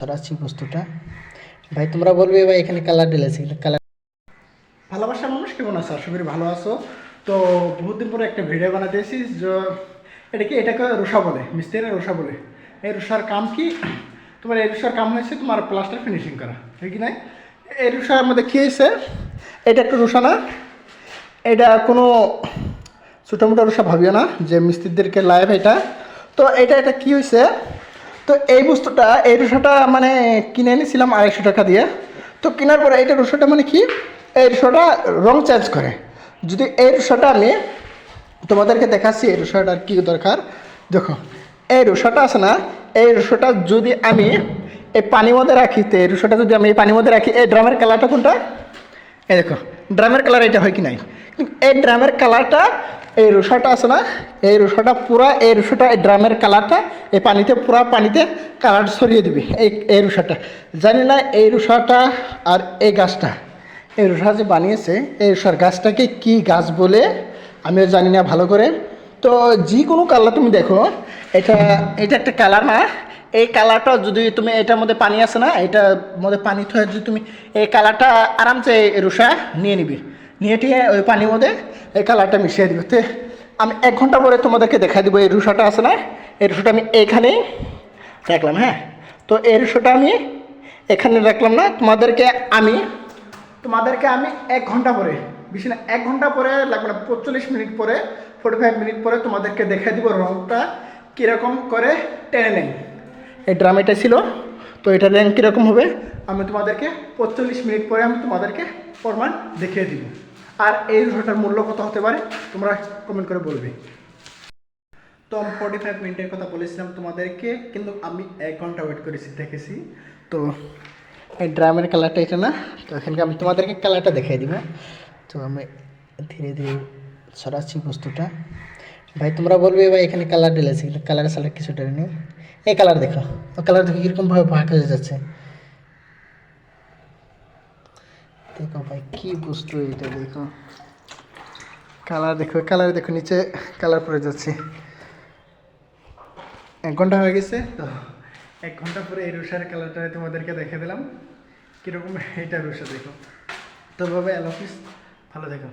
সরাচ্ছি বস্তুটা। ভাই তোমরা বলবে ভাই এখানে কালার ঢেলেছি, কালার। ভালোবাসার মানুষ কেমন আছো? আশা করি ভালো আছো। তো বহুত দিন পরে একটা ভিডিও বানাতে এসেছি। এটাকে রুষা বলে, মিস্ত্রিরা রুষা বলে। এই রুষার কাম কি? তোমার এই রুষার কাম হয়েছে তোমার প্লাস্টার ফিনিশিং করা, ঠিক কি নাই? এই রুষার মধ্যে কী হয়েছে, এটা একটা রুষা না, এটা কোনো ছোটো মোটো রুষা ভাবিও না যে মিস্ত্রিদেরকে লাইভ এটা। তো এটা কী হয়েছে, তো এই বস্তুটা এই রুষাটা মানে কিনে এনেছিলাম 250 টাকা দিয়ে। তো কেনার পরে এইটা রুষাটা মানে কি, এই রুষাটা রং চেঞ্জ করে। যদি এই রুষাটা আমি তোমাদেরকে দেখাচ্ছি এই রুষাটার কী দরকার। দেখো এই রুষাটা আছে না, এই রুষাটা যদি আমি এই পানির মধ্যে রাখি, তো এই রুষাটা যদি আমি এই পানির মধ্যে রাখি, এই ড্রামের কালারটা কোনটা, এই দেখো ড্রামের কালার এটা হয় কি নাই, কিন্তু এই ড্রামের কালারটা এই রুষাটা আছে না, এই রুষাটা পুরা এই রুষাটা এই ড্রামের কালারটা এই পানিতে পুরা পানিতে কালার ছড়িয়ে দিবি। এই রুষাটা জানি না, এই রুষাটা আর এই গাছটা, এই রুষা যে বানিয়েছে এই রুষার গাছটাকে কি গাছ বলে আমিও জানি না ভালো করে। তো যে কোনো কালার তুমি দেখো, এটা এটা একটা কালার না, এই কালারটা যদি তুমি এটার মধ্যে পানি আছে না, এটার মধ্যে পানি থয়ে যদি তুমি এই কালারটা আরামসে রুষা নিয়ে নিবি, নিয়ে টিয়ে ওই পানির মধ্যে এই কালারটা মিশিয়ে দিবে। তো আমি 1 ঘন্টা পরে তোমাদেরকে দেখা দিব। এই রুষাটা আছে না, এই রুষাটা আমি এইখানেই রাখলাম। হ্যাঁ, তো এই রুষাটা আমি এখানে রাখলাম না, তোমাদেরকে আমি 1 ঘন্টা পরে, বেশি না 1 ঘন্টা পরে লাগবে না, 45 মিনিট পরে 45 মিনিট পরে তোমাদেরকে দেখা দিব রঙটা কীরকম করে টেনে নেই। এই ড্রামেটা ছিল, তো এটা রঙ কীরকম হবে আমি তোমাদেরকে 45 মিনিট পরে আমি তোমাদেরকে প্রমাণ দেখিয়ে দিব। আর এই রুষাটার মূল্য কত হতে পারে তোমরা কমেন্ট করে বলবে। তো আমি 45 মিনিটের কথা বলেছিলাম তোমাদেরকে, কিন্তু আমি 1 ঘন্টা ওয়েট করেছি, দেখেছি। তো এই ড্রামের কালারটা এটা না, তো এখানকে আমি তোমাদেরকে কালারটা দেখাই দিব। তো আমি ধীরে ধীরে সরাচ্ছি বস্তুটা। ভাই তোমরা বলবে ভাই এখানে কালার ঢেলেছি, কালারের সালার কিছুটা নেই। এই কালার দেখো, ও কালার দেখো কীরকমভাবে ভাগ হয়ে যাচ্ছে। দেখো ভাই কী বস্তু এটা, দেখো কালার দেখো নিচে কালার পড়ে যাচ্ছে। 1 ঘন্টা হয়ে গেছে। তো 1 ঘন্টা পরে এই রুষার কালারটা তোমাদেরকে দেখে দিলাম কীরকম। এইটা রুষা দেখো। তো ভাবে আল্লাহ হাফিজ, ভালো দেখো।